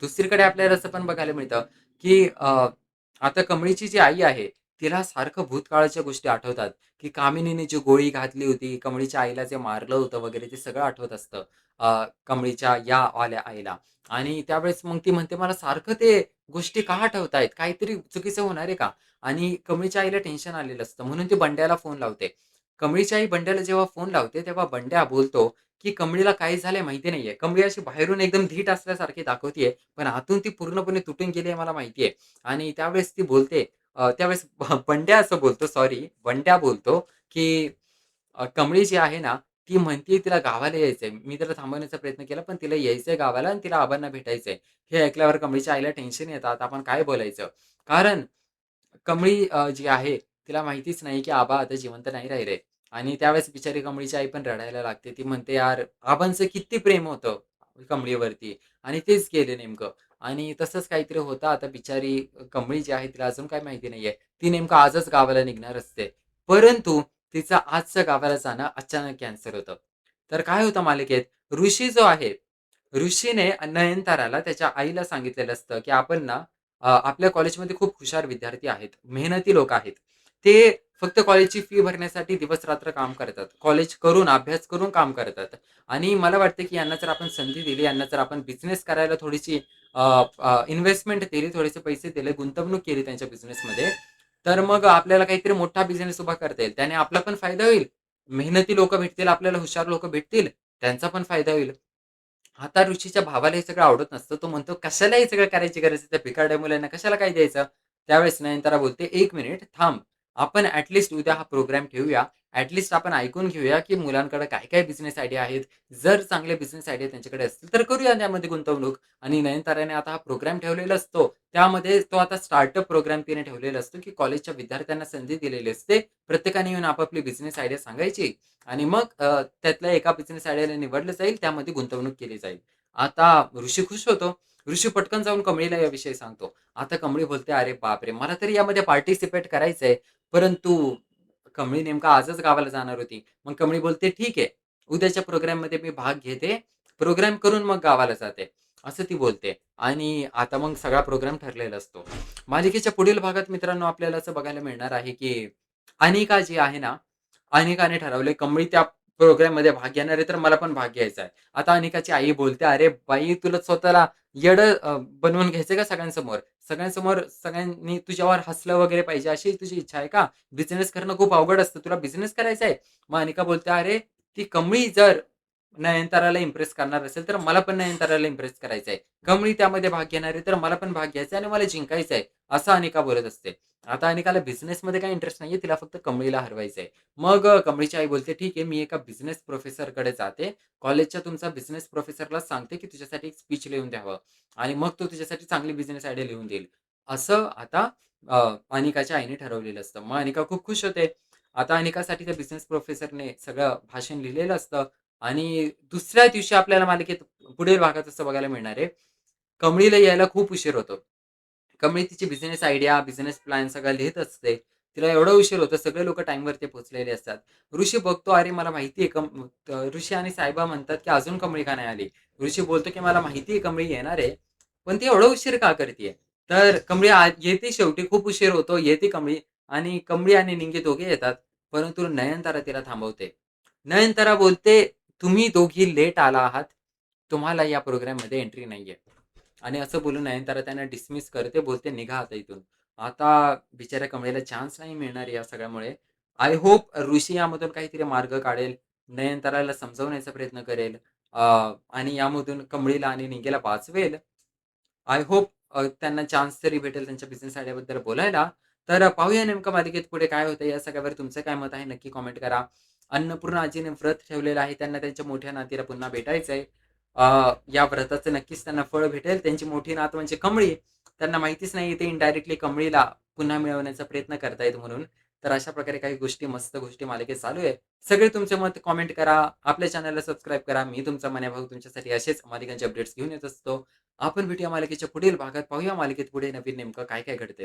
दुसरीकडे आपल्याला असं पण बघायला मिळतं, की आता कमळीची जी आई आहे, तिला सारखं भूतकाळाच्या गोष्टी आठवतात, की कामिनीने जी गोळी घातली होती, कमळीच्या आईला जे मारलं होतं वगैरे ते सगळं आठवत असतं. कमळीच्या या वाल्या आईला आणि त्यावेळेस मग ती म्हणते, "मला सारखं ते गोष्टी का आठवतायत? काहीतरी चुकीचं होणार आहे का?" आणि कमळीच्या आईला टेन्शन आलेलं असतं म्हणून ती बंड्याला फोन लावते. कमळीची आई बंड्याला जेव्हा फोन लावते, तेव्हा बंड्या बोलतो, की "कमळीला काय झालंय माहिती नाहीये. कमळी अशी बाहेरून एकदम धीट असल्यासारखी दाखवतीये, पण आतून ती पूर्णपणे तुटून गेली आहे मला माहिती आहे." आणि त्यावेळेस ती बोलते त्यावेळेस बंड्या असं बोलतो सॉरी बंड्या बोलतो, की कमळी जी आहे ना, ती म्हणतीये तिला गावाला यायचंय. मी तिला थांबवण्याचा प्रयत्न केला, पण तिला यायचंय गावाला आणि तिला आबांना भेटायचंय. हे ऐकल्यावर कमळीच्या आईला टेन्शन येतं. आता आपण काय बोलायचं? कारण कमळी जी आहे, तिला माहितीच नाही, की आबा आता जिवंत नाही राहिले आणि त्यावेळेस बिचारी कमळीची आई पण रडायला लागते. ती म्हणते, "यार, आबांचं किती प्रेम होतं कमळीवरती आणि तेच गेले नेमकं." आणि तसंच काहीतरी होतं. आता बिचारी कमळी जी आहे, तिला अजून काही माहिती नाहीये. ती नेमकं आजच गावाला निघणार असते. परंतु तिचं आजचं गावाला जाणं अचानक कॅन्सल होतं. तर काय होतं मालिकेत, ऋषी जो आहे, ऋषीने नयनताराला त्याच्या आईला सांगितलेलं असतं, की आपण ना आपल्या कॉलेजमध्ये खूप हुशार विद्यार्थी आहेत, मेहनती लोक आहेत. ते फक्त कॉलेजची फी भरण्यासाठी दिवस-रात्र काम करतात. कॉलेज करून, अभ्यास करून काम करतात. आणि मला वाटतं, की यांना जर आपण संधी दिली, यांना जर आपण बिझनेस करायला थोडीशी इन्व्हेस्टमेंट दिली, थोडेसे पैसे दिले, गुंतवणूक केली त्यांच्या बिझनेसमध्ये, तर मग आपल्याला काहीतरी मोठा बिझनेस उभा करता येईल. त्याने आपला पण फायदा होईल, मेहनती लोकं भेटतील, आपल्याला हुशार लोकं भेटतील, त्यांचा पण फायदा होईल. आता ऋषीच्या भावाला हे सगळं आवडत नसतं. तो म्हणतो, "कशाला हे सगळं करायची गरज आहे? त्या भिकारड्या मुलांना कशाला काय द्यायचं?" त्यावेळेस नयनतारा बोलते, "1 मिनिट थांब. आपण उद्या हा प्रोग्राम ठेवूया. आपण ऐकून घेऊया, की मुलांकडे काय-काय बिझनेस आयडिया आहेत. जर चांगले बिझनेस आयडिया त्यांच्याकडे असतील, तर करूया त्यामध्ये गुंतवणूक." आणि नयनताराने आता हा प्रोग्राम ठेवलेला असतो. त्यामध्ये तो आता स्टार्टअप प्रोग्राम तिने ठेवलेला असतो, की कॉलेजच्या विद्यार्थ्यांना संधी दिलेली असते. प्रत्येकाने येऊन आपापली बिझनेस आयडिया सांगायची आणि मग त्यातल्या एका बिझनेस आयडियाला निवडलं जाईल, त्यामध्ये गुंतवणूक केली जाईल. आता ऋषी खुश होतो. ऋषी पटकन जाऊन कमळीला याविषयी सांगतो. आता कमळी बोलते, "अरे बापरे! मला तरी यामध्ये पार्टिसिपेट करायचंय." परंतु कमळी नेमकं आजच गावाला जाणार होती. मग कमळी बोलते, "ठीक आहे, उद्याच्या प्रोग्राममध्ये मी भाग घेते. प्रोग्राम करून मग गावाला जाते." असं ती बोलते आणि आता मग सगळा प्रोग्राम ठरलेला असतो. मालिकेच्या पुढील भागात मित्रांनो आपल्याला असं बघायला मिळणार आहे, की अनिका जी आहे ना, अनिकाने ठरवलंय कमळी त्या प्रोग्राममध्ये भाग घेणार आहे, तर मला पण भाग घ्यायचा आहे. आता अनिकाची आई बोलते, "अरे बाई, तुला स्वतःला येडं बनवून घ्यायचंय का सगळ्यांसमोर? सगळ्यांसमोर सगळ्यांनी तुझ्यावर हसलं वगैरे पाहिजे, अशी तुझी इच्छा आहे का? बिझनेस करणं खूप अवघड असतं. तुला बिझनेस करायचा आहे?" मग अनिका बोलते, "अरे, ती कमळी जर नयनताराला इम्प्रेस करणार असेल, तर मला पण नयनताराला इम्प्रेस करायचं आहे. कमळी त्यामध्ये भाग घेणार आहे, तर मला पण भाग घ्यायचा आहे आणि मला जिंकायचं आहे." असं अनिका बोलत असते. आता अनिकाला बिझनेसमध्ये काही इंटरेस्ट नाहीये. तिला फक्त कमळीला हरवायचं मग कमळीची आई बोलते, "ठीक आहे, मी एका बिझनेस प्रोफेसरकडे जाते. कॉलेजच्या तुमचा बिझनेस प्रोफेसरला सांगते, की तुझ्यासाठी एक स्पीच लिहून द्यावं आणि मग तो तुझ्यासाठी चांगली बिझनेस आयडिया लिहून देईल." असं आता अ, अनिकाच्या आईने ठरवलेलं असतं. मग अनिका खूप खुश होते. आता अनिकासाठी त्या बिझनेस प्रोफेसरने सगळं भाषण लिहिलेलं असतं आणि दुसऱ्या दिवशी आपल्याला मालिकेत पुढील भागात असं बघायला मिळणार आहे, कमळीला यायला खूप उशीर होतो. कमळी तिची बिझनेस आयडिया, बिझनेस प्लॅन सगळं लिहीत असते. तिला एवढा उशीर होतो, सगळे लोकं टाईमवरती पोहोचलेले असतात. ऋषी बघतो, "अरे, मला माहिती आहे ऋषी आणि सायबा म्हणतात, की "अजून कमळी का नाही आली?" ऋषी बोलतो, की "मला माहिती आहे कमळी येणार आहे, पण ती एवढा उशीर का करतीये?" तर कमळी येते शेवटी, खूप उशीर होतो, येते कमळी आणि कमळी आणि निंगे दोघे येतात, परंतु नयनतारा तिला थांबवते. नयनतारा बोलते, "तुम्ही दोघी लेट आला आहात. तुम्हाला या प्रोग्राममध्ये एंट्री नाहीये." आणि असं बोलून नयनतारा त्यांना डिसमिस करते, बोलते, "निघा आता इथून." आता बिचाऱ्या कमळीला चान्स नाही मिळणार या सगळ्यामुळे. आय होप ऋषी यामधून काहीतरी मार्ग काढेल, नयनताराला समजावण्याचा प्रयत्न करेल अ, आणि यामधून कमळीला आणि निंगेला वाचवेल. आय होप त्यांना चान्स तरी भेटेल त्यांच्या बिझनेस आयडियाबद्दल बोलायला. तर पाहूया नेमकं मालिकेत पुढे काय होतं या सगळ्यावर तुमचं काय मत आहे नक्की कमेंट करा. अन्नपूर्णा आजीने व्रत ठेवलेलं आहे. त्यांना त्यांच्या मोठ्या नातीला पुन्हा भेटायचंय. या व्रताचं नक्कीच त्यांना फळ भेटेल. त्यांची मोठी नात म्हणजे कमळी. त्यांना माहितीच नाही ते इनडायरेक्टली कमळीला पुन्हा मिळवण्याचा प्रयत्न करतायत म्हणून. तर अशा प्रकारे काही गोष्टी, मस्त गोष्टी मालिकेत चालू आहे. सगळे तुमचे मत कमेंट करा. आपल्या चॅनलला सबस्क्राईब करा. मी तुमचा मन्या भाऊ तुमच्यासाठी असेच मालिकांचे अपडेट्स घेऊन येत असतो. आपण भेटूया मालिकेच्या पुढील भागात. पाहूया मालिकेत पुढे नवीन नेमकं काय-काय घडतंय.